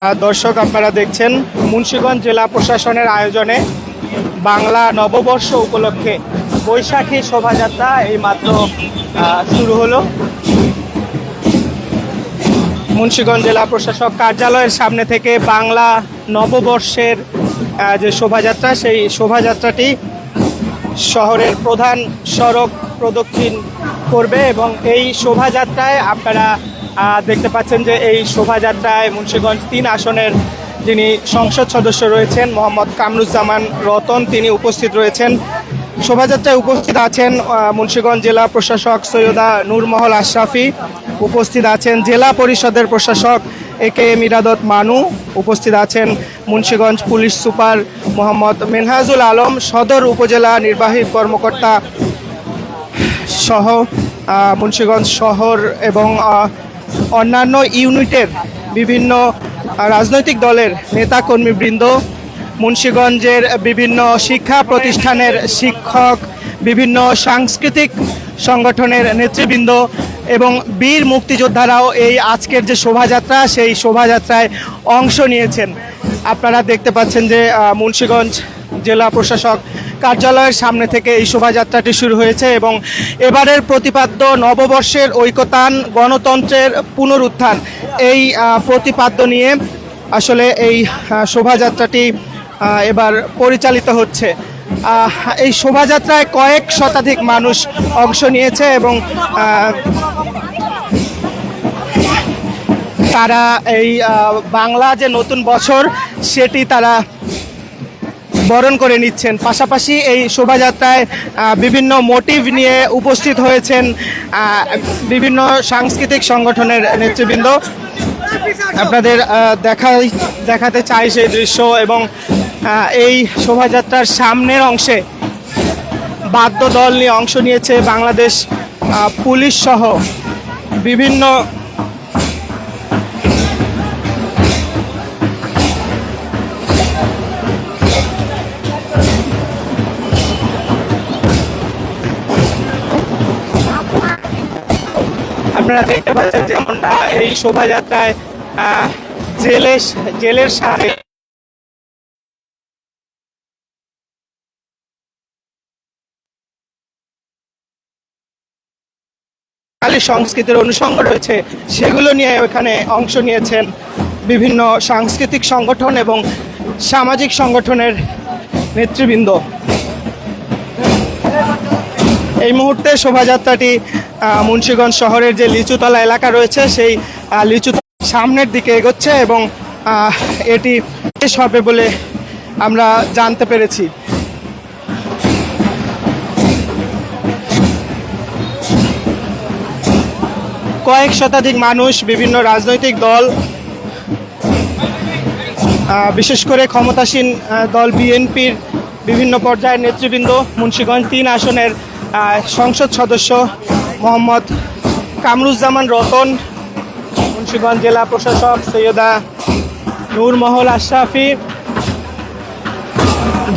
দর্শক, আপনারা দেখছেন মুন্সিগঞ্জ জেলা প্রশাসনের আয়োজনে বাংলা নববর্ষ উপলক্ষে বৈশাখী শোভাযাত্রা এইমাত্র শুরু হলো। মুন্সিগঞ্জ জেলা প্রশাসক কার্যালয়ের সামনে থেকে বাংলা নববর্ষের যে শোভাযাত্রা, সেই শোভাযাত্রাটি শহরের প্রধান সড়ক প্রদক্ষিণ করবে এবং এই শোভাযাত্রায় আপনারা দেখতে পাচ্ছেন যে এই শোভাযাত্রায় মুন্সিগঞ্জ ৩ আসনের যিনি সংসদ সদস্য রয়েছেন মোহাম্মদ কামরুজ্জামান রতন, তিনি উপস্থিত রয়েছেন। শোভাযাত্রায় উপস্থিত আছেন মুন্সিগঞ্জ জেলা প্রশাসক সৈয়দা নূরমহল আশরাফি, উপস্থিত আছেন জেলা পরিষদের প্রশাসক একে ইরাদত মানু, উপস্থিত আছেন মুন্সিগঞ্জ পুলিশ সুপার মোহাম্মদ মেনহাজুল আলম, সদর উপজেলা নির্বাহী কর্মকর্তা সহ মুন্সিগঞ্জ শহর এবং অন্যান্য ইউনিটের বিভিন্ন রাজনৈতিক দলের নেতাকর্মীবৃন্দ, মুন্সিগঞ্জের বিভিন্ন শিক্ষা প্রতিষ্ঠানের শিক্ষক, বিভিন্ন সাংস্কৃতিক সংগঠনের নেতৃবৃন্দ এবং বীর মুক্তিযোদ্ধারাও এই আজকের যে শোভাযাত্রা, সেই শোভাযাত্রায় অংশ নিয়েছেন। আপনারা দেখতে পাচ্ছেন যে মুন্সিগঞ্জ জেলা প্রশাসক কার্যালয়ের সামনে থেকে এই শোভাযাত্রাটি শুরু হয়েছে এবং এবারের প্রতিপাদ্য নববর্ষের ঐকতান, গণতন্ত্রের পুনরুত্থান, এই প্রতিপাদ্য নিয়ে আসলে এই শোভাযাত্রাটি এবার পরিচালিত হচ্ছে। এই শোভাযাত্রায় কয়েক শতাধিক মানুষ অংশ নিয়েছে এবং তারা এই বাংলা যে নতুন বছর সেটি তারা বরণ করে নিচ্ছেন। পাশাপাশি এই শোভাযাত্রায় বিভিন্ন মোটিভ নিয়ে উপস্থিত হয়েছেন বিভিন্ন সাংস্কৃতিক সংগঠনের নেতৃবৃন্দ। আপনাদের দেখাতে চাই সেই দৃশ্য। এবং এই শোভাযাত্রার সামনের অংশে বাদ্য দল নিয়ে অংশ নিয়েছে বাংলাদেশ পুলিশ সহ বিভিন্ন আপনারা দেখতে পাচ্ছেন যেমনটা এই শোভাযাত্রায় জেলের সাথে সংস্কৃতির অনুষঙ্গ রয়েছে, সেগুলো নিয়ে এখানে অংশ নিয়েছেন বিভিন্ন সাংস্কৃতিক সংগঠন এবং সামাজিক সংগঠনের নেতৃবৃন্দ। এই মুহূর্তে শোভাযাত্রাটি মুন্সিগঞ্জ শহরের যে লিচুতলা এলাকা রয়েছে সেই লিচুতলা সামনের দিকে এগোচ্ছে এবং এটি শেষ হবে বলে আমরা জানতে পেরেছি। কয়েক শতাধিক মানুষ, বিভিন্ন রাজনৈতিক দল, বিশেষ করে ক্ষমতাসীন দল বিএনপির বিভিন্ন পর্যায়ের নেতৃবৃন্দ, মুন্সিগঞ্জ ৩ আসনের সংসদ সদস্য মোহাম্মদ কামরুজ্জামান রতন, মুন্সিগঞ্জ জেলা প্রশাসক সৈয়দা নূরমহল আশরাফি,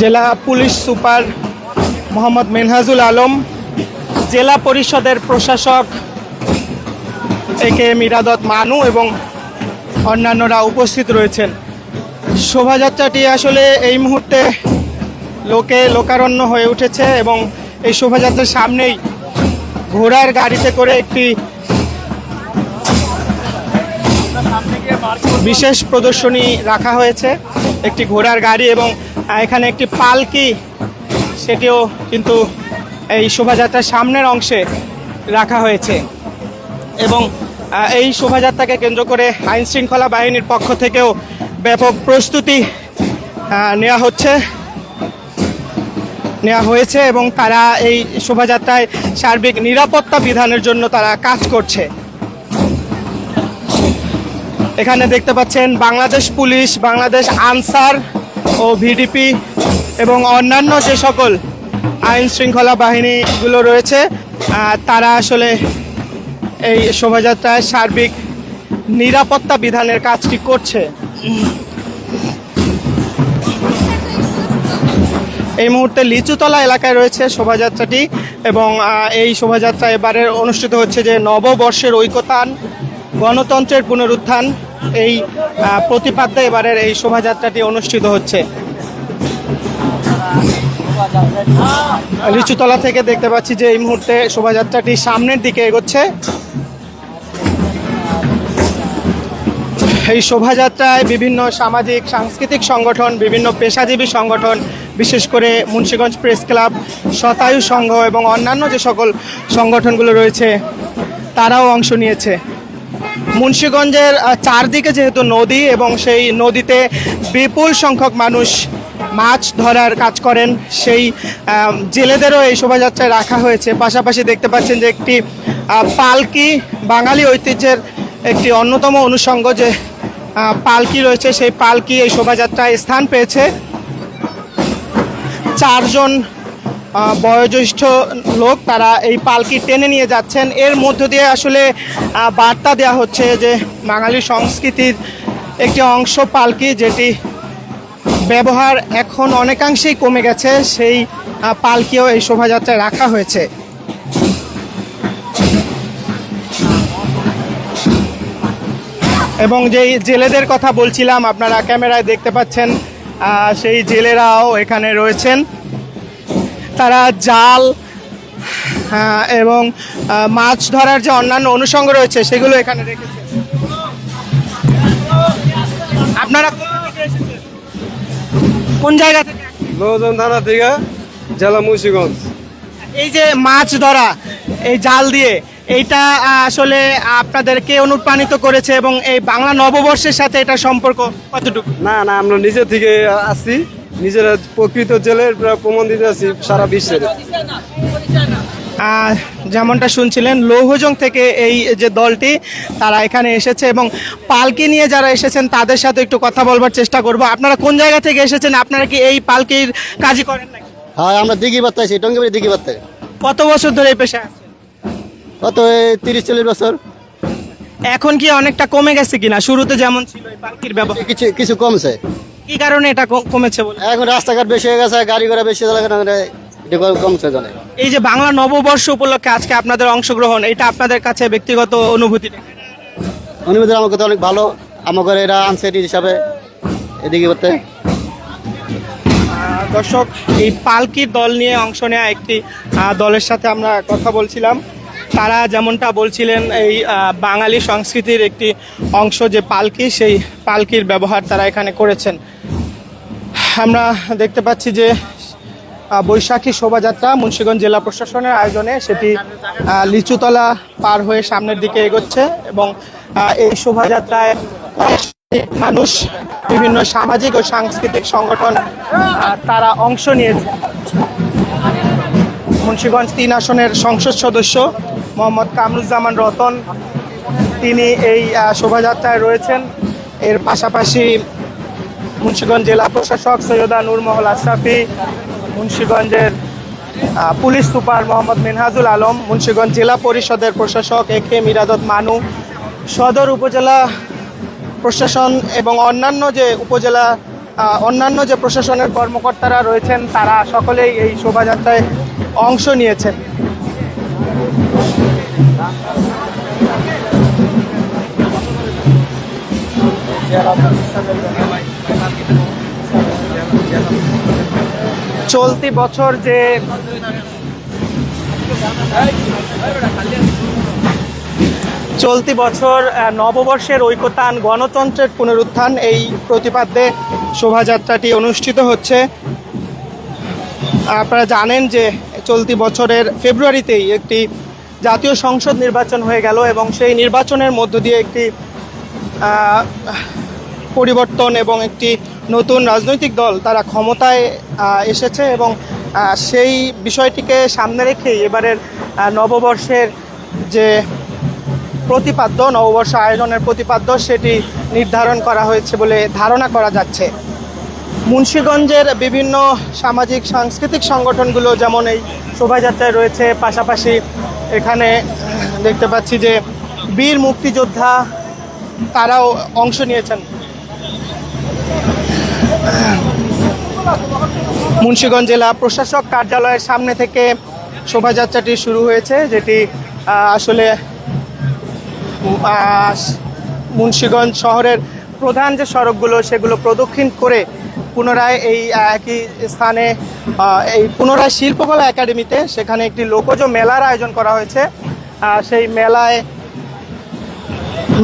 জেলা পুলিশ সুপার মোহাম্মদ মেনহাজুল আলম, জেলা পরিষদের প্রশাসক একে ইরাদত মানু এবং অন্যান্যরা উপস্থিত রয়েছেন। শোভাযাত্রাটি আসলে এই মুহূর্তে লোকারণ্য হয়ে উঠেছে এবং এই শোভাযাত্রার সামনেই ঘোড়ার গাড়িতে করে একটি বিশেষ প্রদর্শনী রাখা হয়েছে, একটি ঘোড়ার গাড়ি এবং এখানে একটি পালকি, সেটিও কিন্তু এই শোভাযাত্রার সামনের অংশে রাখা হয়েছে। এবং এই শোভাযাত্রাকে কেন্দ্র করে আইন শৃঙ্খলা বাহিনীর পক্ষ থেকেও ব্যাপক প্রস্তুতি নেওয়া হয়েছে এবং তারা এই শোভাযাত্রায় সার্বিক নিরাপত্তা বিধানের জন্য তারা কাজ করছে। এখানে দেখতে পাচ্ছেন বাংলাদেশ পুলিশ, বাংলাদেশ আনসার ও ভিডিপি এবং অন্যান্য যে সকল আইন শৃঙ্খলা বাহিনীগুলো রয়েছে তারা আসলে এই শোভাযাত্রায় সার্বিক নিরাপত্তা বিধানের কাজটি করছে। এই মুহূর্তে লিচুতলা এলাকায় রয়েছে শোভাযাত্রাটি এবং এই শোভাযাত্রা এবারে অনুষ্ঠিত হচ্ছে যে নববর্ষের ঐকতান, গণতন্ত্রের পুনরুত্থান, এই প্রতিপাদ্যে এবারের এই শোভাযাত্রাটি অনুষ্ঠিত হচ্ছে। লিচুতলা থেকে দেখতে পাচ্ছি যে এই মুহূর্তে শোভাযাত্রাটি সামনের দিকে এগোচ্ছে। এই শোভাযাত্রায় বিভিন্ন সামাজিক সাংস্কৃতিক সংগঠন, বিভিন্ন পেশাজীবী সংগঠন, বিশেষ করে মুন্সিগঞ্জ প্রেস ক্লাব, শতায়ু সংঘ এবং অন্যান্য যে সকল সংগঠনগুলো রয়েছে তারাও অংশ নিয়েছে। মুন্সিগঞ্জের চারদিকে যেহেতু নদী এবং সেই নদীতে বিপুল সংখ্যক মানুষ মাছ ধরার কাজ করেন, সেই জেলেদেরও এই শোভাযাত্রায় রাখা হয়েছে। পাশাপাশি দেখতে পাচ্ছেন যে একটি পালকি, বাঙালি ঐতিহ্যের একটি অন্যতম অনুষঙ্গ যে পালকি রয়েছে, সেই পালকি এই শোভাযাত্রায় স্থান পেয়েছে। চারজন বয়োজ্যেষ্ঠ লোক তারা এই পালকি টেনে নিয়ে যাচ্ছেন। এর মধ্য দিয়ে আসলে বার্তা দেওয়া হচ্ছে যে বাঙালি সংস্কৃতির একটি অংশ পালকি, যেটি ব্যবহার এখন অনেকাংশেই কমে গেছে, সেই পালকিও এই শোভাযাত্রায় রাখা হয়েছে। এবং যেই জেলেদের কথা বলছিলাম, আপনারা ক্যামেরায় দেখতে পাচ্ছেন সেই জেলেরাও এখানে রয়েছেন। তারা জাল এবং মাছ ধরার যে অন্যান্য অনুষঙ্গ রয়েছে সেগুলো এখানে রেখেছে। আপনারা কোন জায়গা থেকে? নৌজন থানা থেকে, জেলা মুন্সিগঞ্জ। এই যে মাছ ধরা এই জাল দিয়ে, এইটা আসলে আপনাদেরকে অনুপ্রাণিত করেছে এবং এই বাংলা নববর্ষের সাথে এটা সম্পর্ক কতটুকু? না না, আমরা নিজে থেকে আসছি, নিজেরা প্রকৃত জেলের প্রমাণ দিতে আসছি সারা বিশ্বের। যেমনটা শুনছিলেন, লৌহজং থেকে এই যে দলটি তারা এখানে এসেছে এবং পালকি নিয়ে যারা এসেছেন তাদের সাথে একটু কথা বলবার চেষ্টা করব। আপনারা কোন জায়গা থেকে এসেছেন? আপনারা কি এই পালকির কাজই করেন নাকি? হ্যাঁ, আমরা দিঘি বার্তা আছি, টঙ্গিবাড়ি দিঘি বার্তায়। কত বছর ধরে এই পেশায় আছেন? কত 30-40 বছর। এখন কি অনেকটা কমে গেছে কিনা? শুরুতে যেমন ছিল এই পালকির ব্যবহার, কিছু কিছু কমছে। কি কারণে এটা কমেছে বলে? এখন রাস্তাঘাট বেশি হয়ে গেছে, গাড়ি ঘোড়া বেশি হয়ে গেছে, এটা কমছে জানে। এই যে বাংলা নববর্ষ উপলক্ষে আজকে আপনাদের অংশগ্রহণ, এটা আপনাদের কাছে ব্যক্তিগত অনুভূতি? অনুমতি আমার কথা অনেক ভালো, আমার এরা আনসারি হিসাবে এদিকে করতে। দর্শক, এই পালকির দল নিয়ে অংশ নেওয়া একটি দলের সাথে আমরা কথা বলছিলাম। তারা যেমনটা বলছিলেন, এই বাঙালি সংস্কৃতির একটি অংশ যে পালকি, সেই পালকির ব্যবহার তারা এখানে করেছেন। আমরা দেখতে পাচ্ছি যে বৈশাখী শোভাযাত্রা মুন্সিগঞ্জ জেলা প্রশাসনের আয়োজনে, সেটি লিচুতলা পার হয়ে সামনের দিকে এগোচ্ছে এবং এই শোভাযাত্রায় মানুষ, বিভিন্ন সামাজিক ও সাংস্কৃতিক সংগঠন তারা অংশ নিয়েছে। মুন্সিগঞ্জ 3 আসনের সংসদ সদস্য মোহাম্মদ কামরুজ্জামান রতন, তিনি এই শোভাযাত্রায় রয়েছেন। এর পাশাপাশি মুন্সিগঞ্জ জেলা প্রশাসক সৈয়দা নূরমহল আশরাফি, মুন্সিগঞ্জের পুলিশ সুপার মোহাম্মদ মিনহাজুল আলম, মুন্সিগঞ্জ জেলা পরিষদের প্রশাসক একে মিরাদত মানু, সদর উপজেলা প্রশাসন এবং অন্যান্য যে প্রশাসনের কর্মকর্তারা রয়েছেন, তারা সকলেই এই শোভাযাত্রায় অংশ নিয়েছেন। চলতি বছর নববর্ষের ঐকতান, গণতন্ত্রের পুনরুত্থান, এই প্রতিপাদ্যে শোভাযাত্রাটি অনুষ্ঠিত হচ্ছে। আপনারা জানেন যে চলতি বছরের ফেব্রুয়ারিতেই একটি জাতীয় সংসদ নির্বাচন হয়ে গেল এবং সেই নির্বাচনের মধ্য দিয়ে একটি পরিবর্তন এবং একটি নতুন রাজনৈতিক দল তারা ক্ষমতায় এসেছে এবং সেই বিষয়টিকে সামনে রেখেই এবারের নববর্ষের যে প্রতিপাদ্য, নববর্ষ আয়োজনের প্রতিপাদ্য, সেটি নির্ধারণ করা হয়েছে বলে ধারণা করা যাচ্ছে। মুন্সিগঞ্জের বিভিন্ন সামাজিক সাংস্কৃতিক সংগঠনগুলো যেমন এই শোভাযাত্রায় রয়েছে, পাশাপাশি এখানে দেখতে পাচ্ছি যে বীর মুক্তিযোদ্ধা তারাও অংশ নিয়েছেন। মুন্সিগঞ্জ জেলা প্রশাসক কার্যালয়ের সামনে থেকে শোভাযাত্রাটি শুরু হয়েছে, যেটি আসলে মুন্সিগঞ্জ শহরের প্রধান যে সড়কগুলো সেগুলো প্রদক্ষিণ করে পুনরায় এই একই স্থানে এই পুনরায় শিল্পকলা একাডেমিতে সেখানে একটি লোকজ মেলার আয়োজন করা হয়েছে। সেই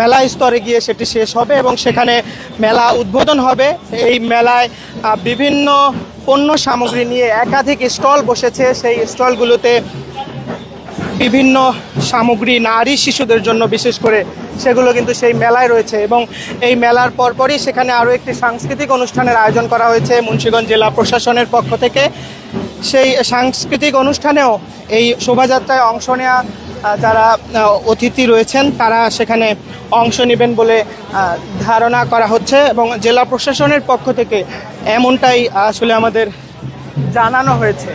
মেলা স্তরে গিয়ে সেটি শেষ হবে এবং সেখানে মেলা উদ্বোধন হবে। এই মেলায় বিভিন্ন পণ্য সামগ্রী নিয়ে একাধিক স্টল বসেছে। সেই স্টলগুলোতে বিভিন্ন সামগ্রী নারী শিশুদের জন্য বিশেষ করে সেগুলো কিন্তু সেই মেলায় রয়েছে এবং এই মেলার পরপরই সেখানে আরও একটি সাংস্কৃতিক অনুষ্ঠানের আয়োজন করা হয়েছে মুন্সিগঞ্জ জেলা প্রশাসনের পক্ষ থেকে। সেই সাংস্কৃতিক অনুষ্ঠানেও এই শোভাযাত্রায় অংশ নেওয়া যারা অতিথি রয়েছেন তারা সেখানে অংশ নেবেন বলে ধারণা করা হচ্ছে এবং জেলা প্রশাসনের পক্ষ থেকে এমনটাই আসলে আমাদের জানানো হয়েছে।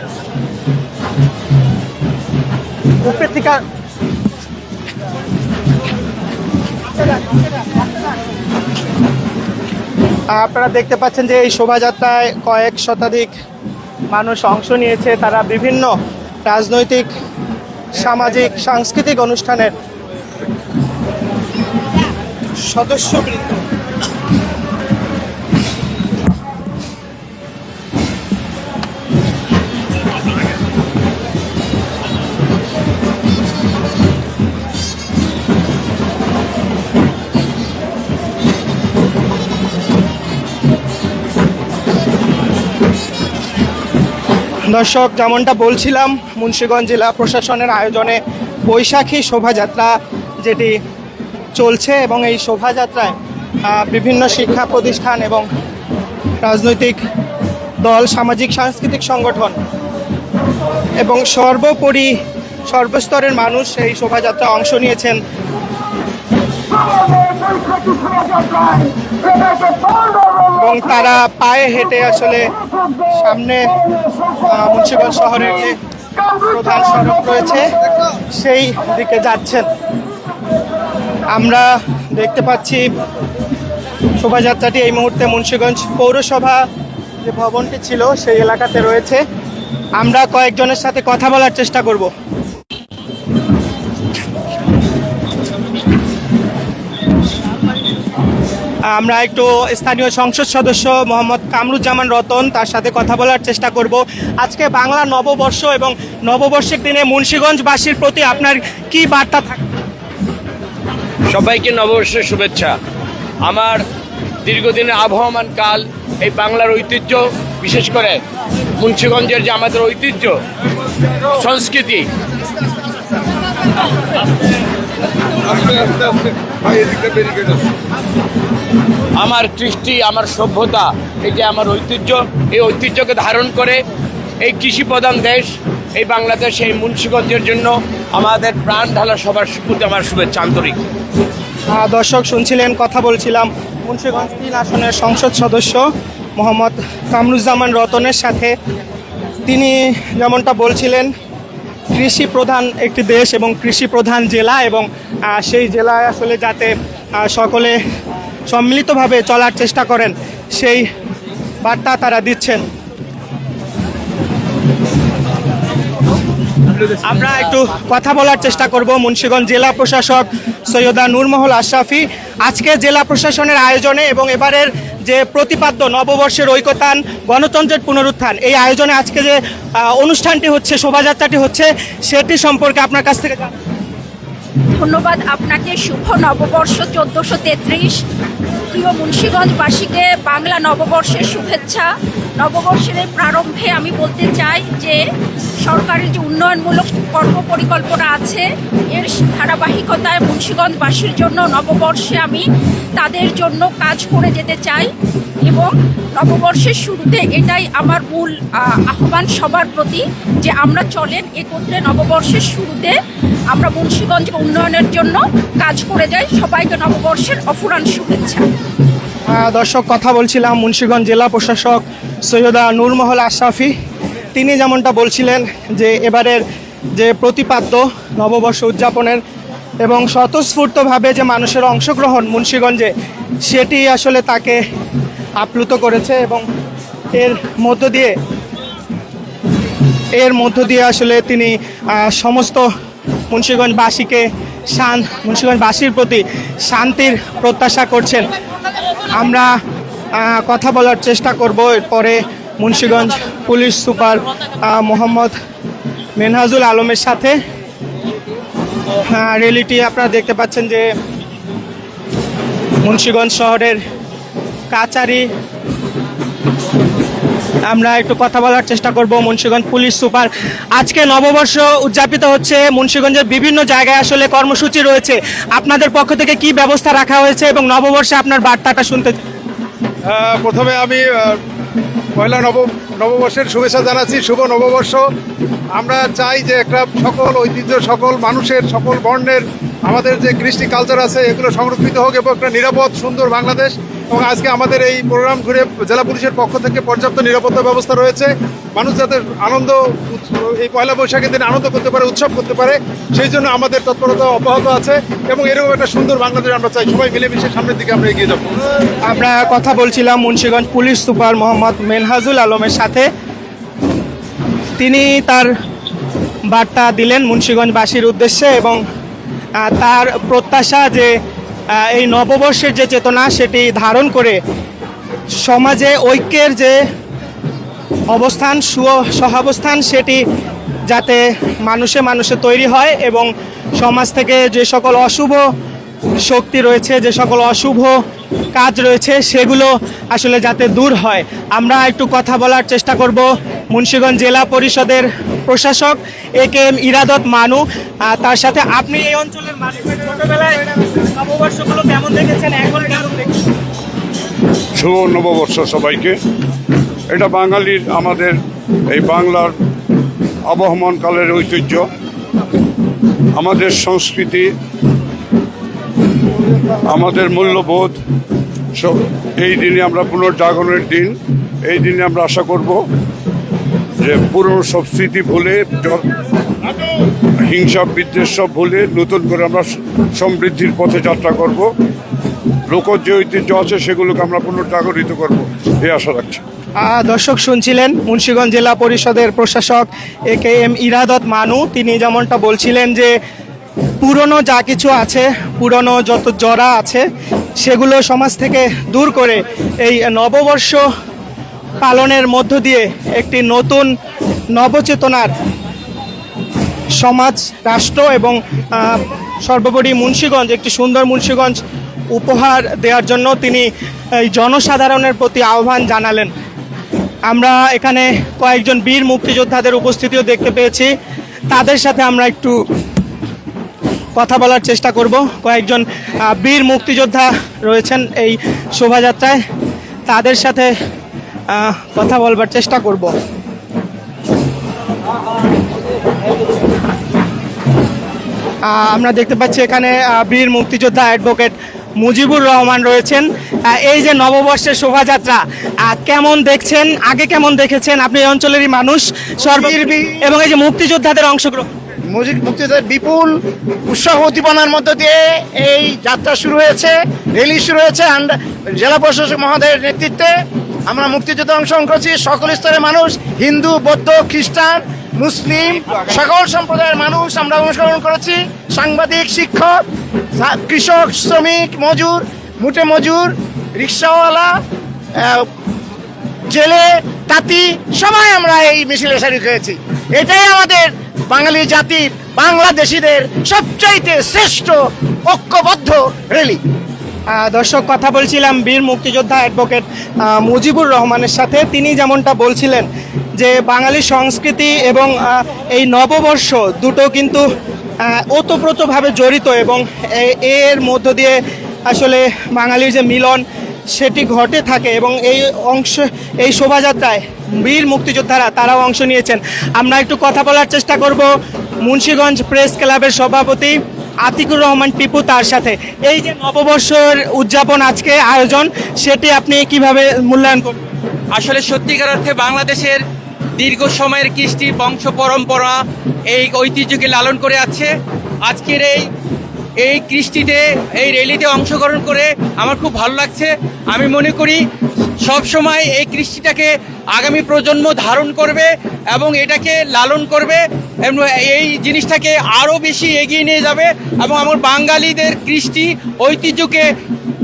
আপনারা দেখতে পাচ্ছেন যে এই শোভাযাত্রায় কয়েক শতাধিক মানুষ অংশ নিয়েছে। তারা বিভিন্ন রাজনৈতিক, সামাজিক, সাংস্কৃতিক অনুষ্ঠানের সদস্যবৃন্দ। দর্শক, যেমনটা বলছিলাম, মুন্সিগঞ্জ জেলা প্রশাসনের আয়োজনে বৈশাখী শোভাযাত্রা যেটি চলছে এবং এই শোভাযাত্রায় বিভিন্ন শিক্ষা প্রতিষ্ঠান এবং রাজনৈতিক দল, সামাজিক সাংস্কৃতিক সংগঠন এবং সর্বোপরি সর্বস্তরের মানুষ এই শোভাযাত্রায় অংশ নিয়েছেন। এবং তারা পায়ে হেঁটে আসলে সামনে মুন্সিগঞ্জ শহরের যে প্রধান সড়ক রয়েছে সেই দিকে যাচ্ছেন। আমরা দেখতে পাচ্ছি শোভাযাত্রাটি এই মুহূর্তে মুন্সিগঞ্জ পৌরসভা যে ভবনটি ছিল সেই এলাকাতে রয়েছে। আমরা কয়েকজনের সাথে কথা বলার চেষ্টা করব। আমরা একটু স্থানীয় সংসদ সদস্য মোহাম্মদ কামরুজ্জামান রতন তার সাথে কথা বলার চেষ্টা করব। আজকে বাংলা নববর্ষ এবং নববর্ষের দিনে মুন্সিগঞ্জবাসীর প্রতি আপনার কি বার্তা থাকে? সবাইকে নববর্ষের শুভেচ্ছা। আমার দীর্ঘদিনের আবহমান কাল এই বাংলার ঐতিহ্য, বিশেষ করে মুন্সিগঞ্জের যে আমাদের ঐতিহ্য সংস্কৃতি, আমার কৃষ্টি, আমার সভ্যতা, এটা আমার ঐতিহ্য। এই ঐতিহ্যকে ধারণ করে এই কৃষি প্রধান দেশ এই বাংলাদেশ, এই মুন্সিগঞ্জের জন্য আমাদের প্রাণ ঢালা সবার প্রতি আমার শুভেচ্ছা আন্তরিক। দর্শক শুনছিলেন, কথা বলছিলাম মুন্সিগঞ্জ 3 আসনের সংসদ সদস্য মোহাম্মদ কামরুজ্জামান রতনের সাথে। তিনি যেমনটা বলছিলেন, কৃষি প্রধান একটি দেশ এবং কৃষি প্রধান জেলা এবং সেই জেলায় আসলে যাতে সকলে সম্মিলিতভাবে চলার চেষ্টা করেন সেই বার্তা তারা দিচ্ছেন। আমরা একটু কথা বলার চেষ্টা করব মুন্সিগঞ্জ জেলা প্রশাসক সৈয়দা নূরমহল আশরাফি। আজকে জেলা প্রশাসনের আয়োজনে এবং এবারের যে প্রতিপাদ্য নববর্ষের ঐকতান, গণতন্ত্রের পুনরুত্থান, এই আয়োজনে আজকে যে অনুষ্ঠানটি হচ্ছে, শোভাযাত্রাটি হচ্ছে, সেটি সম্পর্কে আপনার কাছ থেকে ধন্যবাদ আপনাকে। শুভ নববর্ষ 1433। প্রিয় মুন্সিগঞ্জবাসীকে বাংলা নববর্ষের শুভেচ্ছা। নববর্ষের এই প্রারম্ভে আমি বলতে চাই যে সরকারের যে উন্নয়নমূলক কর্মপরিকল্পনা আছে এর ধারাবাহিকতায় মুন্সিগঞ্জবাসীর জন্য নববর্ষে আমি তাদের জন্য কাজ করে যেতে চাই এবং নববর্ষের শুরুতে এটাই আমার মূল আহ্বান সবার প্রতি যে আমরা চলেন একত্রে নববর্ষের শুরুতে আমরা মুন্সিগঞ্জকে উন্নয়নের জন্য কাজ করে যাই। সবাইকে নববর্ষের অফুরান শুভেচ্ছা। দর্শক, কথা বলছিলাম মুন্সিগঞ্জ জেলা প্রশাসক সৈয়দা নূরমহল আশরাফি। তিনি যেমনটা বলছিলেন যে এবারের যে প্রতিপাদ্য নববর্ষ উদযাপনের এবং স্বতঃস্ফূর্তভাবে যে মানুষের অংশগ্রহণ মুন্সিগঞ্জে, সেটি আসলে তাকে আপ্লুত করেছে এবং এর মধ্য দিয়ে আসলে তিনি সমস্ত মুন্সিগঞ্জবাসীকে মুন্সিগঞ্জবাসীর প্রতি শান্তির প্রত্যাশা করছেন। আমরা কথা বলার চেষ্টা করব এরপরে মুন্সিগঞ্জ পুলিশ সুপার মোহাম্মদ মেনহাজুল আলমের সাথে। র্যালিটি আপনারা দেখতে পাচ্ছেন যে মুন্সিগঞ্জ শহরের কাচারি। আমরা একটু কথা বলার চেষ্টা করব মুন্সিগঞ্জ পুলিশ সুপার। আজকে নববর্ষ উদযাপিত হচ্ছে, মুন্সিগঞ্জের বিভিন্ন জায়গায় আসলে কর্মসূচি রয়েছে, আপনাদের পক্ষ থেকে কি ব্যবস্থা রাখা হয়েছে এবং নববর্ষে আপনার বার্তাটা শুনতে। প্রথমে আমি পয়লা নববর্ষের শুভেচ্ছা জানাচ্ছি। শুভ নববর্ষ। আমরা চাই যে একটা সকল ঐতিহ্য, সকল মানুষের, সকল বর্ণের আমাদের যে কৃষ্টি কালচার আছে এগুলো সংরক্ষিত হোক এবং একটা নিরাপদ সুন্দর বাংলাদেশ। এবং আজকে আমাদের এই প্রোগ্রাম ঘুরে জেলা পুলিশের পক্ষ থেকে পর্যাপ্ত নিরাপত্তা ব্যবস্থা রয়েছে। মানুষ যাতে এই পয়লা বৈশাখের দিন আনন্দ করতে পারে, উৎসব করতে পারে, সেই জন্য আমাদের তৎপরতা অব্যাহত আছে এবং এরকম একটা সুন্দর বাংলাদেশ আমরা চাই। সবাই মিলেমিশে সামনের দিকে আমরা এগিয়ে যাব। আমরা কথা বলছিলাম মুন্সিগঞ্জ পুলিশ সুপার মোহাম্মদ মেনহাজুল আলমের সাথে। তিনি তার বার্তা দিলেন মুন্সিগঞ্জবাসীর উদ্দেশ্যে এবং তার প্রত্যাশা যে এই নববর্ষের যে চেতনা সেটি ধারণ করে সমাজে ঐক্যের যে অবস্থান, সহাবস্থান সেটি যাতে মানুষে মানুষে তৈরি হয় এবং সমাজ থেকে যে সকল অশুভ শক্তি রয়েছে, যে সকল অশুভ কাজ রয়েছে সেগুলো আসলে যাতে দূর হয়। আমরা একটু কথা বলার চেষ্টা করব মুন্সিগঞ্জ জেলা পরিষদের প্রশাসক AKM ইরাদত মানু। তার সাথে আপনি এই অঞ্চলের মানুষ, ছোটবেলায় নববর্ষগুলো কেমন দেখেছেন, এখন কেমন দেখছেন? শুভ নববর্ষ সবাইকে। এটা বাঙালির, আমাদের এই বাংলার আবহমান কালের ঐতিহ্য, আমাদের সংস্কৃতি, আমাদের মূল্যবোধ সব এই দিনে আমরা পুনর্জাগরণের দিন। এই দিনে আমরা আশা করব যে পুরনো সব স্মৃতি ভুলে, হিংসা বিদ্বেষ সব ভুলে নতুন করে আমরা সমৃদ্ধির পথে যাত্রা করব। লোকজ যে ঐতিহ্য আছে সেগুলোকে আমরা পুনর্জাগরিত করব এই আশা রাখছি। দর্শক শুনছিলেন মুন্সিগঞ্জ জেলা পরিষদের প্রশাসক AKM ইরাদত মানু। তিনি যেমনটা বলছিলেন যে পুরনো যা কিছু আছে, পুরনো যত জরা আছে সেগুলো সমাজ থেকে দূর করে এই নববর্ষ পালনের মধ্য দিয়ে একটি নতুন নবচেতনার সমাজ, রাষ্ট্র এবং সর্বোপরি মুন্সিগঞ্জ, একটি সুন্দর মুন্সিগঞ্জ উপহার দেওয়ার জন্য তিনি এই জনসাধারণের প্রতি আহ্বান জানালেন। আমরা এখানে কয়েকজন বীর মুক্তিযোদ্ধাদের উপস্থিতিও দেখতে পেয়েছি, তাদের সাথে আমরা একটু কথা বলার চেষ্টা করব। কয়েকজন বীর মুক্তিযোদ্ধা রয়েছেন এই শোভাযাত্রায়, তাদের সাথে কথা বলবার চেষ্টা করব। আমরা দেখতে পাচ্ছি এখানে বীর মুক্তিযোদ্ধা অ্যাডভোকেট মুজিবুর রহমান রয়েছেন। এই যে নববর্ষের শোভাযাত্রা কেমন দেখছেন, আগে কেমন দেখেছেন? আপনি এই অঞ্চলেরই মানুষ, এবং এই যে মুক্তিযোদ্ধাদের অংশগ্রহণ, মুক্তিযোদ্ধাদের বিপুল উৎসাহ উদ্দীপনার মধ্য দিয়ে এই যাত্রা শুরু হয়েছে, র্যালি শুরু হয়েছে। জেলা প্রশাসক মহোদয়ের নেতৃত্বে আমরা মুক্তিযুদ্ধে অংশগ্রহণ করেছি। সকল স্তরের মানুষ, হিন্দু, বৌদ্ধ, খ্রিস্টান, মুসলিম, সকল সম্প্রদায়ের মানুষ আমরা অংশগ্রহণ করেছি। সাংবাদিক, শিক্ষক, কৃষক, শ্রমিক, মজুর, মুটে মজুর, রিক্সাওয়ালা, জেলে, তাঁতি, সবাই আমরা এই মিছিলে শরিক হয়েছি। এটাই আমাদের বাঙালি জাতির, বাংলাদেশিদের সবচাইতে শ্রেষ্ঠ ঐক্যবদ্ধ র্যালি। দর্শক, কথা বলছিলাম বীর মুক্তিযোদ্ধা অ্যাডভোকেট মুজিবুর রহমানের সাথে। তিনি যেমনটা বলছিলেন যে বাঙালি সংস্কৃতি এবং এই নববর্ষ দুটো কিন্তু ওতপ্রোতভাবে জড়িত এবং এর মধ্য দিয়ে আসলে বাঙালির যে মিলন সেটি ঘটে থাকে এবং এই শোভাযাত্রায় বীর মুক্তিযোদ্ধারা তারাও অংশ নিয়েছেন। আমরা একটু কথা বলার চেষ্টা করব মুন্সিগঞ্জ প্রেস ক্লাবের সভাপতি আতিকুর রহমান টিপু, তার সাথে। এই যে নববর্ষের উদযাপন আজকে আয়োজন, সেটি আপনি কিভাবে মূল্যায়ন করবেন? আসলে সত্যিকার অর্থে বাংলাদেশের দীর্ঘ সময়ের কৃষ্টি, বংশ পরম্পরা এই ঐতিহ্যকে লালন করে আছে। আজকের এই এই কৃষ্টিতে এই র্যালিতে অংশগ্রহণ করে আমার খুব ভালো লাগছে। আমি মনে করি সব সময় এই কৃষ্টিটাকে আগামী প্রজন্ম ধারণ করবে এবং এটাকে লালন করবে এবং এই জিনিসটাকে আরও বেশি এগিয়ে নিয়ে যাবে এবং আমার বাঙালিদের কৃষ্টি ঐতিহ্যকে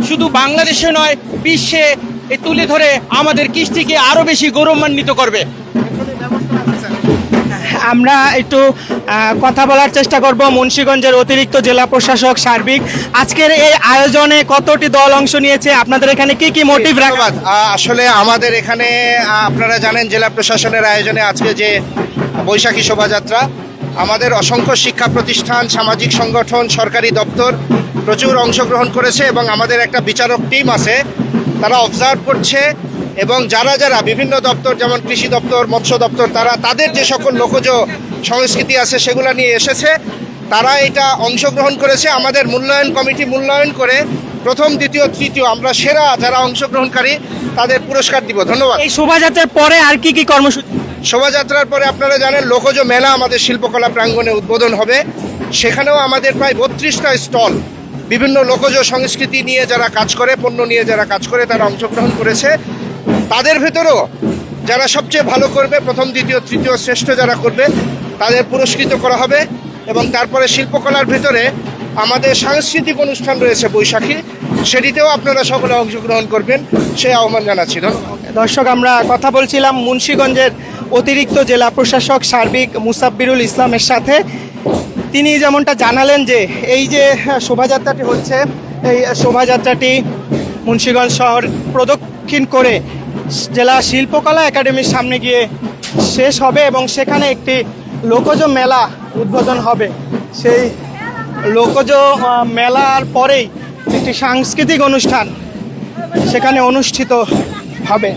শুধু বাংলাদেশে নয় বিশ্বে তুলে ধরে আমাদের কৃষ্টিকে আরও বেশি গৌরবান্বিত করবে। আমরা একটু কথা বলার চেষ্টা করব মুন্সিগঞ্জের অতিরিক্ত জেলা প্রশাসক সার্বিক আজকের এই আয়োজনে কতটি দল অংশ নিয়েছে, আপনাদের এখানে কি কি মোটিভ রাখা? ধন্যবাদ। আসলে আমাদের এখানে আপনারা জানেন জেলা প্রশাসনের আয়োজনে আজকে যে বৈশাখী শোভাযাত্রা, আমাদের অসংখ্য শিক্ষা প্রতিষ্ঠান, সামাজিক সংগঠন, সরকারি দপ্তর প্রচুর অংশগ্রহণ করেছে এবং আমাদের একটা বিচারক টিম আছে, তারা অবজার্ভ করছে এবং যারা যারা বিভিন্ন দপ্তর যেমন কৃষি দপ্তর, মৎস্য দপ্তর, তারা তাদের যে সকল লোকজ সংস্কৃতি আছে সেগুলো নিয়ে এসেছে, তারা এটা অংশগ্রহণ করেছে। আমাদের মূল্যায়ন কমিটি মূল্যায়ন করে প্রথম, দ্বিতীয়, তৃতীয় আমরা সেরা যারা অংশগ্রহণকারী তাদের পুরস্কার দিব। ধন্যবাদ। এই শোভাযাত্রার পরে আর কি কি কর্মসূচি? শোভাযাত্রার পরে আপনারা জানেন লোকজ মেলা আমাদের শিল্পকলা প্রাঙ্গণে উদ্বোধন হবে, সেখানেও আমাদের প্রায় 32টা স্টল বিভিন্ন লোকজ সংস্কৃতি নিয়ে যারা কাজ করে, পণ্য নিয়ে যারা কাজ করে তারা অংশগ্রহণ করেছে। তাদের ভেতরেও যারা সবচেয়ে ভালো করবে, প্রথম, দ্বিতীয়, তৃতীয়, শ্রেষ্ঠ যারা করবে তাদের পুরস্কৃত করা হবে এবং তারপরে শিল্পকলার ভেতরে আমাদের সাংস্কৃতিক অনুষ্ঠান রয়েছে বৈশাখী, সেটিতেও আপনারা সকলে অংশগ্রহণ করবেন সেই আহ্বান জানাচ্ছি। ধন্যবাদ। দর্শক, আমরা কথা বলছিলাম মুন্সিগঞ্জের অতিরিক্ত জেলা প্রশাসক সার্বিক মুসাব্বিরুল ইসলামের সাথে। তিনি যেমনটা জানালেন যে এই যে শোভাযাত্রাটি হচ্ছে, এই শোভাযাত্রাটি মুন্সিগঞ্জ শহর প্রদক্ষিণ করে জেলা শিল্পকলা একাডেমির সামনে গিয়ে শেষ হবে এবং সেখানে একটি লোকজ মেলা উদ্বোধন হবে। সেই লোকজ মেলার পরেই একটি সাংস্কৃতিক অনুষ্ঠান সেখানে অনুষ্ঠিত হবে।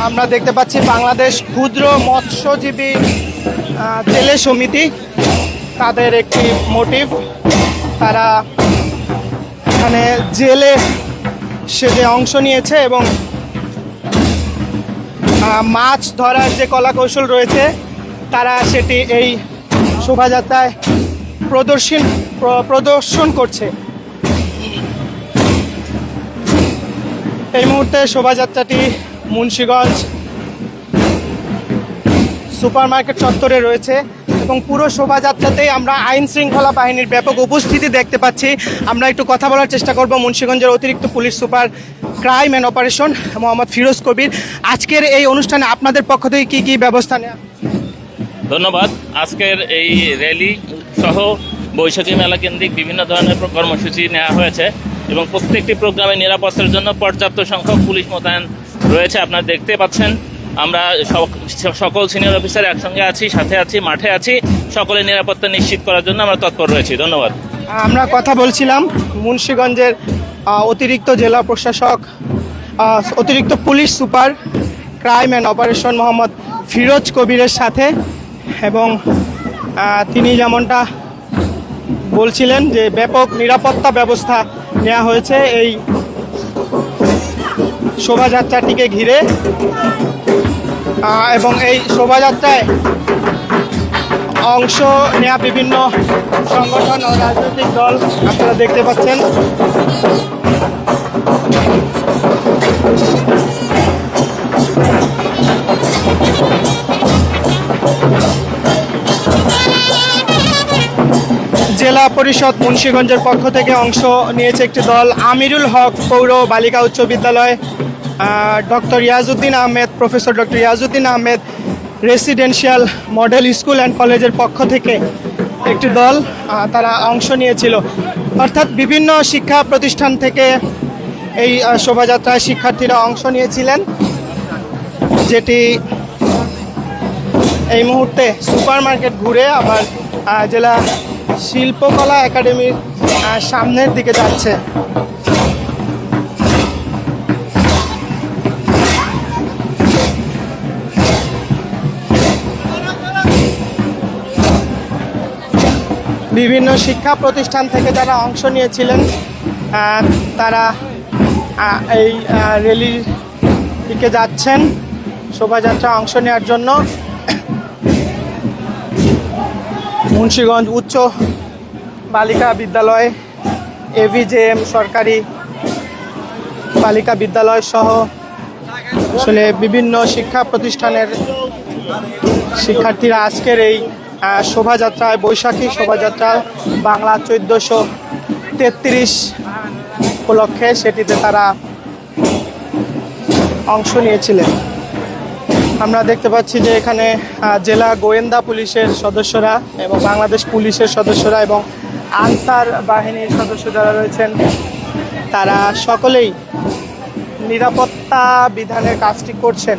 আমরা দেখতে পাচ্ছি বাংলাদেশ ক্ষুদ্র মৎস্যজীবী জেলে সমিতি, তাদের একটি মোটিভ, তারা এখানে জেলে সেজে অংশ নিয়েছে এবং মাছ ধরার যে কলা কৌশল রয়েছে তারা সেটি এই শোভাযাত্রায় প্রদর্শন করছে। এই মুহূর্তে শোভাযাত্রাটি মুন্সিগঞ্জ সুপার মার্কেট চত্বরে রয়েছে এবং পুরো শোভাযাত্রাতেই আমরা আইন শৃঙ্খলা বাহিনীর ব্যাপক উপস্থিতি দেখতে পাচ্ছি। আমরা একটু কথা বলার চেষ্টা করব মুন্সিগঞ্জের অতিরিক্ত police super crime and operation Mohammad Firoz Kabir. আজকের এই অনুষ্ঠানে আপনাদের পক্ষ থেকে কী কী ব্যবস্থা নেওয়া? ধন্যবাদ। আজকের এই র্যালি সহ বৈশাখী মেলা কেন্দ্রিক বিভিন্ন ধরনের কর্মসূচি নেওয়া হয়েছে এবং প্রত্যেকটি প্রোগ্রামে নিরাপত্তার জন্য পর্যাপ্ত সংখ্যক পুলিশ মোতায়েন রয়েছে। আপনারা দেখতে পাচ্ছেন আমরা সকল সিনিয়র অফিসার একসঙ্গে আছি, সাথে আছি, মাঠে আছি, সকলের নিরাপত্তা নিশ্চিত করার জন্য আমরা তৎপর রয়েছি। ধন্যবাদ। আমরা কথা বলছিলাম মুন্সিগঞ্জের অতিরিক্ত জেলা প্রশাসক, অতিরিক্ত police super crime and operation Mohammad Firoz কবিরের সাথে এবং তিনি যেমনটা বলছিলেন যে ব্যাপক নিরাপত্তা ব্যবস্থা নেওয়া হয়েছে এই শোভাযাত্রাটিকে ঘিরে এবং এই শোভাযাত্রায় অংশ নেওয়া বিভিন্ন সংগঠন ও রাজনৈতিক দল আপনারা দেখতে পাচ্ছেন। জেলা পরিষদ মুন্সিগঞ্জের পক্ষ থেকে অংশ নিয়েছে একটি দল, আমিরুল হক পৌর বালিকা উচ্চ বিদ্যালয়, doctor Iajuddin Ahmed, professor doctor Iajuddin Ahmed residential model school and কলেজের পক্ষ থেকে একটি দল তারা অংশ নিয়েছিল। অর্থাৎ বিভিন্ন শিক্ষা প্রতিষ্ঠান থেকে এই শোভাযাত্রায় শিক্ষার্থীরা অংশ নিয়েছিলেন, যেটি এই মুহূর্তে সুপার মার্কেট ঘুরে আবার জেলা শিল্পকলা একাডেমির সামনের দিকে যাচ্ছে। বিভিন্ন শিক্ষা প্রতিষ্ঠান থেকে যারা অংশ নিয়েছিলেন তারা এই র্যালির দিকে যাচ্ছেন শোভাযাত্রা অংশ নেওয়ার জন্য। মুন্সিগঞ্জ উচ্চ বালিকা বিদ্যালয়, AVJM সরকারি বালিকা বিদ্যালয় সহ আসলে বিভিন্ন শিক্ষা প্রতিষ্ঠানের শিক্ষার্থীরা আজকের এই শোভাযাত্রায়, বৈশাখী শোভাযাত্রা বাংলা 1433 উপলক্ষে সেটিতে তারা অংশ নিয়েছিলেন। আমরা দেখতে পাচ্ছি যে এখানে জেলা গোয়েন্দা পুলিশের সদস্যরা এবং বাংলাদেশ পুলিশের সদস্যরা এবং আনসার বাহিনীর সদস্য যারা রয়েছেন তারা সকলেই নিরাপত্তা বিধানের কাজটি করছেন।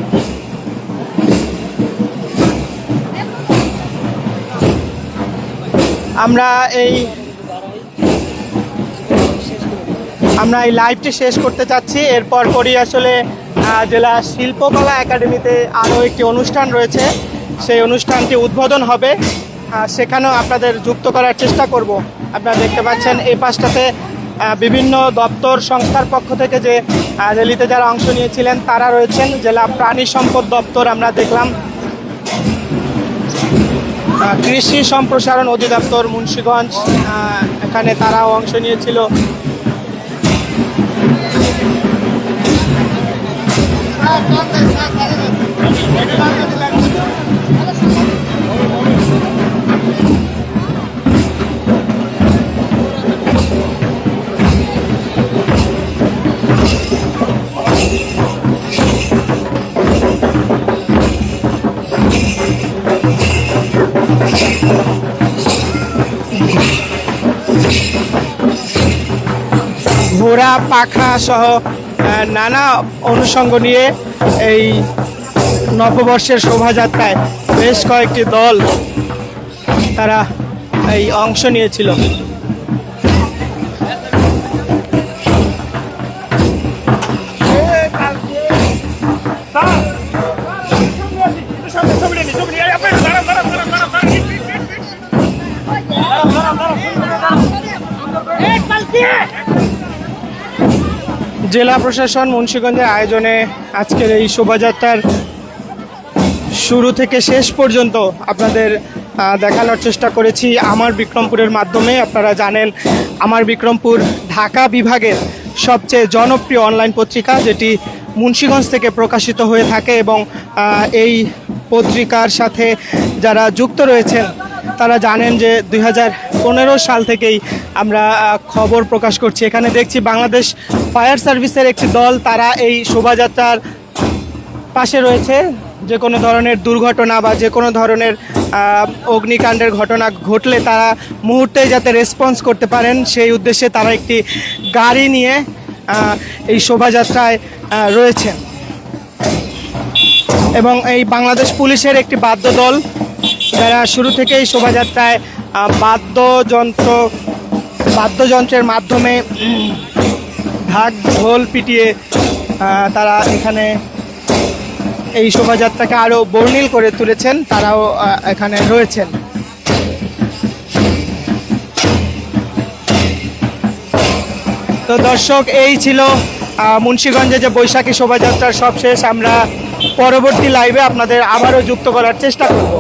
আমরা এই লাইভটি শেষ করতে চাচ্ছি। এরপর পরই আসলে জেলা শিল্পকলা একাডেমিতে আরও একটি অনুষ্ঠান রয়েছে, সেই অনুষ্ঠানটি উদ্বোধন হবে, সেখানেও আপনাদের যুক্ত করার চেষ্টা করব। আপনারা দেখতে পাচ্ছেন এই পাশটাতে বিভিন্ন দপ্তর সংস্থার পক্ষ থেকে যে র্যালিতে যারা অংশ নিয়েছিলেন তারা রয়েছেন। জেলা প্রাণী সম্পদ দপ্তর আমরা দেখলাম, কৃষি সম্প্রসারণ অধিদপ্তর মুন্সিগঞ্জ, এখানে তারাও অংশ নিয়েছিল। ঘোড়া পাখা সহ নানা অনুষঙ্গ নিয়ে এই নববর্ষের শোভাযাত্রায় বেশ কয়েকটি দল তারা এই অংশ নিয়েছিল। জেলা প্রশাসন মুন্সিগঞ্জের আয়োজনে আজকের এই শোভাযাত্রার শুরু থেকে শেষ পর্যন্ত আপনাদের দেখানোর চেষ্টা করেছি আমার বিক্রমপুরের মাধ্যমে। আপনারা জানেন আমার বিক্রমপুর ঢাকা বিভাগের সবচেয়ে জনপ্রিয় অনলাইন পত্রিকা, যেটি মুন্সিগঞ্জ থেকে প্রকাশিত হয়ে থাকে এবং এই পত্রিকার সাথে যারা যুক্ত রয়েছেন তারা জানেন যে 2015 সাল থেকেই আমরা খবর প্রকাশ করছি। এখানে দেখছি বাংলাদেশ ফায়ার সার্ভিসের একটি দল, তারা এই শোভাযাত্রার পাশে রয়েছে। যে কোনো ধরনের দুর্ঘটনা বা যে কোনো ধরনের অগ্নিকাণ্ডের ঘটনা ঘটলে তারা মুহূর্তেই যাতে রেসপন্স করতে পারেন সেই উদ্দেশ্যে তারা একটি গাড়ি নিয়ে এই শোভাযাত্রায় রয়েছে। এবং এই বাংলাদেশ পুলিশের একটি বাদ্যদল যারা শুরু থেকেই শোভাযাত্রায় বাদ্যযন্ত্রের মাধ্যমে ঢাক ঢোল পিটিয়ে তারা এখানে এই শোভাযাত্রাকে আরও বর্ণিল করে তুলেছেন, তারাও এখানে রয়েছেন। তো দর্শক, এই ছিল মুন্সিগঞ্জে যে বৈশাখী শোভাযাত্রার সবশেষ। আমরা পরবর্তী লাইভে আপনাদের আবারও যুক্ত করার চেষ্টা করব।